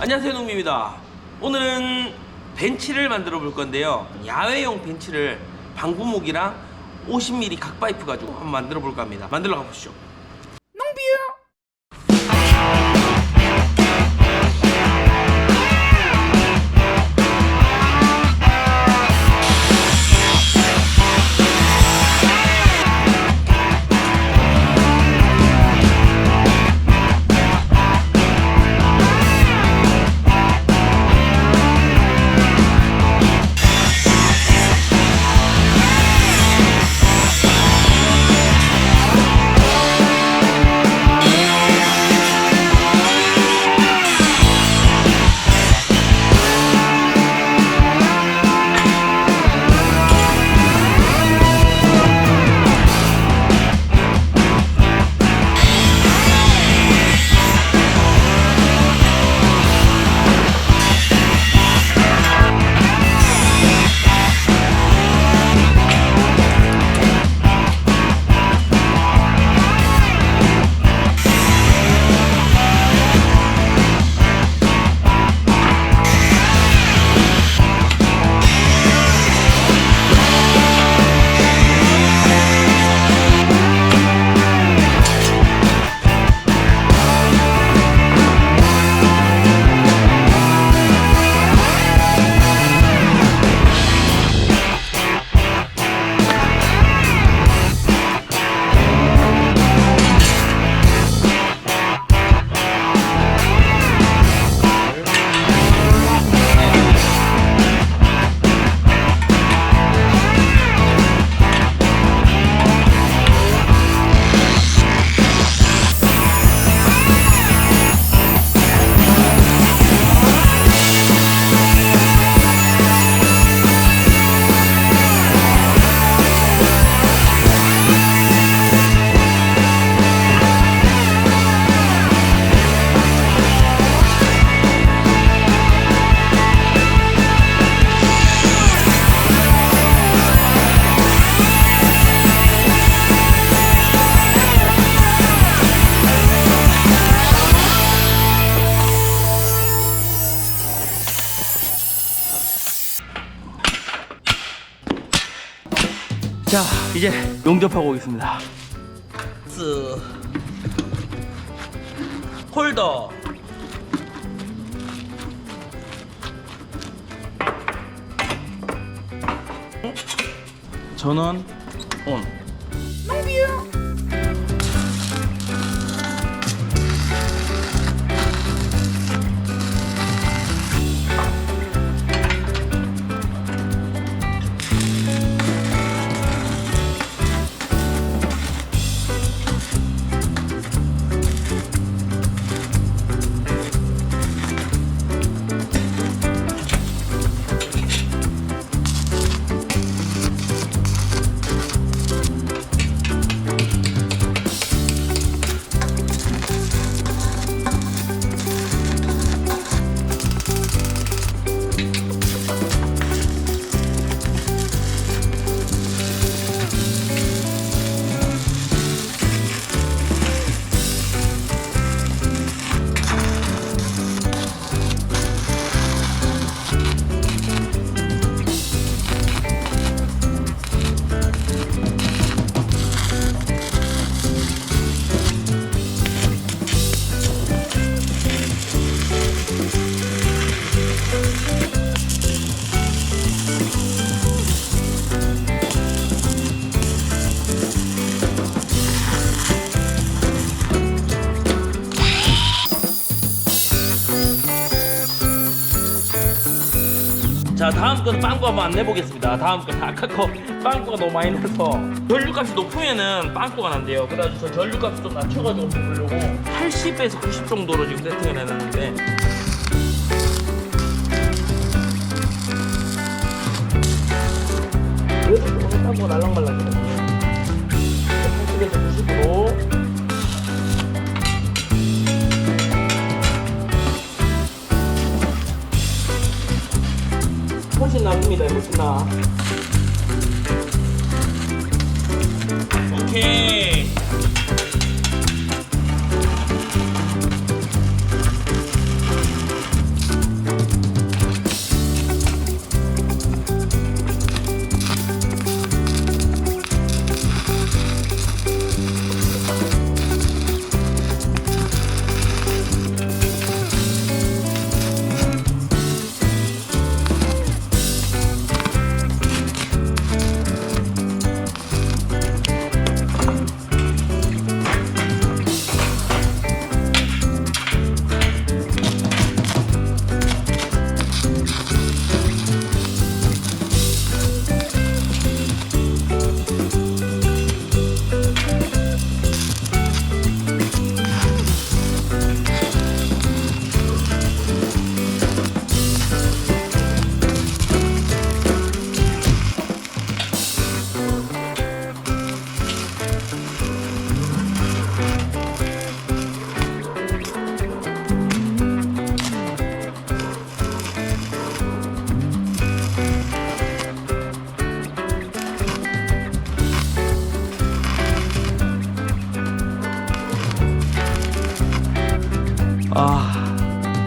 안녕하세요, 농민입니다. 오늘은 벤치를 만들어 볼 건데요, 야외용 벤치를 방부목이랑 50mm 각파이프 가지고 한번 만들어 볼까 합니다. 만들러 가보시죠. 자, 이제 용접하고 오겠습니다. 홀더, 전원 온. 자, 다음 건 빵꾸 한번 안 내보겠습니다. 다음 건 아까 거 빵꾸가 너무 많이 나서 전류값이 높으면은 빵꾸가 난대요. 그래가지고 저 전류값 좀 낮춰가지고 해보려고 80에서 90 정도로 지금 세팅을 해놨는데, 그래도 조금 빵꾸가 날랑말랑거든요. 80에서 90으로 훨씬 나옵니다. 훨씬 나. 오케이.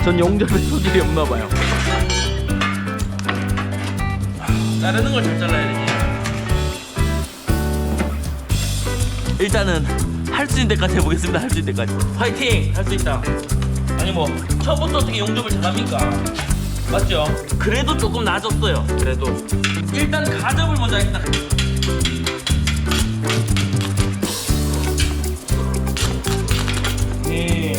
전 용접에 소질이 없나봐요. 자르는 걸 잘 잘라야 되지. 일단은 할 수 있는 데까지 해보겠습니다. 할 수 있는 데까지. 화이팅! 할 수 있다. 아니 뭐 처음부터 어떻게 용접을 잘합니까? 맞죠? 그래도 조금 나아졌어요. 그래도 일단 가접을 먼저 하겠다. 예.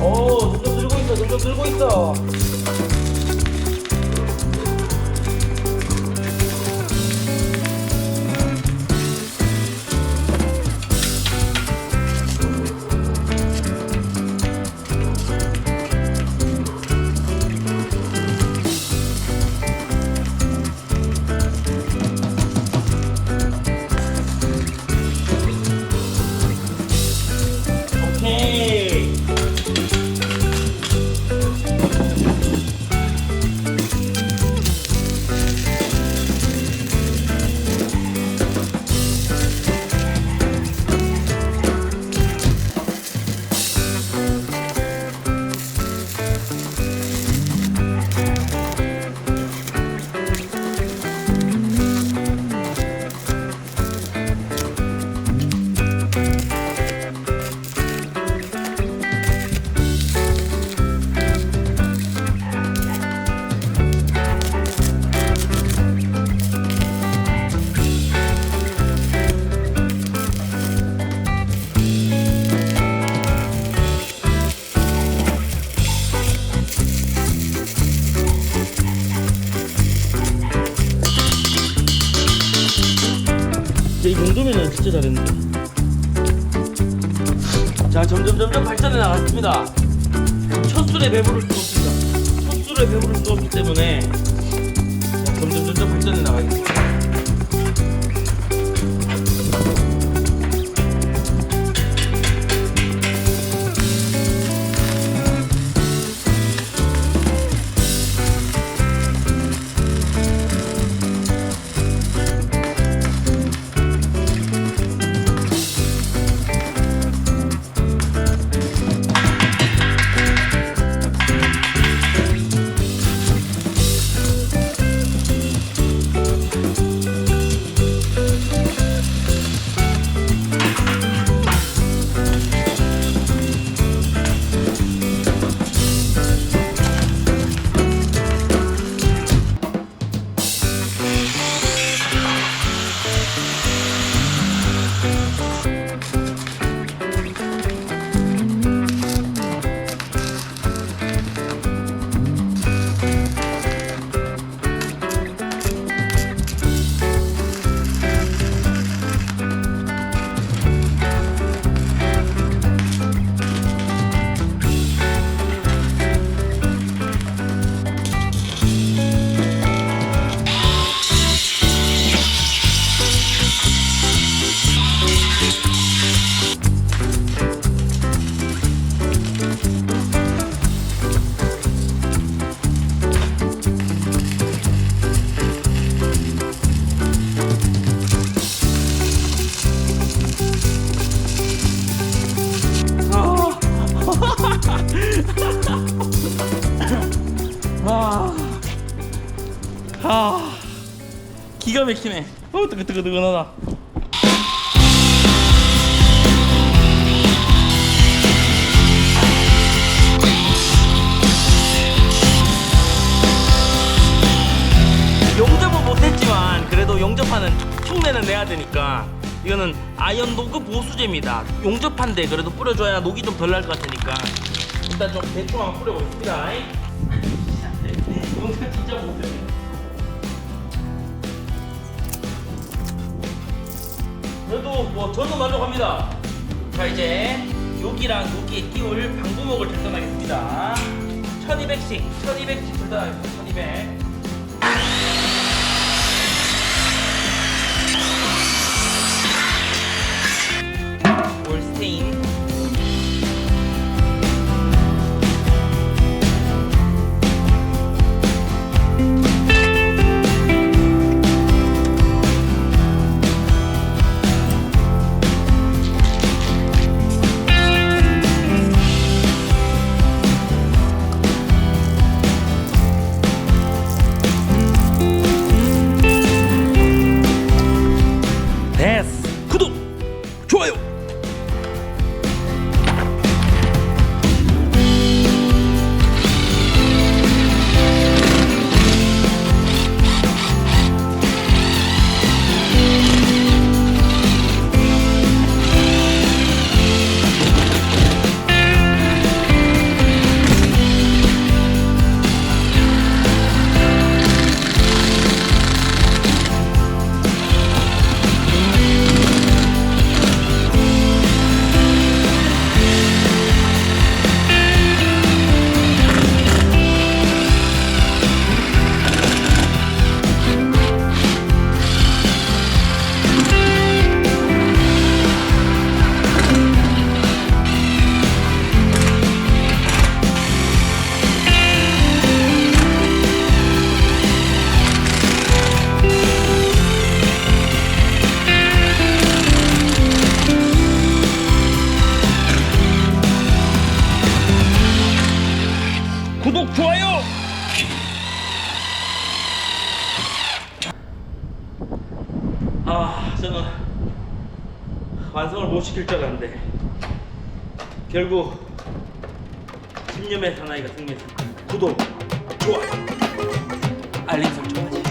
오, 점점 들고 있어. 점점 들고 있어. 오케이. 이 정도면은 진짜 잘했는데. 자, 점점 발전해 나갔습니다. 첫 술에 배부를 수 없습니다. 첫 술에 배부를 수 없기 때문에 자, 점점 발전해 나가겠습니다. 기가 막히네. 뜨끈뜨끈하다. 용접은 못했지만 그래도 용접하는 흉내는 내야 되니까 이거는 아연 노그 보수제입니다. 용접한데 그래도 뿌려줘야 녹이 좀 덜 날 것 같으니까 일단 좀 대충 한번 뿌려보겠습니다. 용접 진짜 못해. 그래도 뭐 저는 만족합니다. 자, 이제 여기랑 여기에 끼울 방부목을 작성하겠습니다. 1200씩 절단하겠습니다. 1200. 올스테인. 시킬 줄 알았는데 결국 집념의 사나이가 승리했습니다. 구독, 좋아요, 알림 설정까지.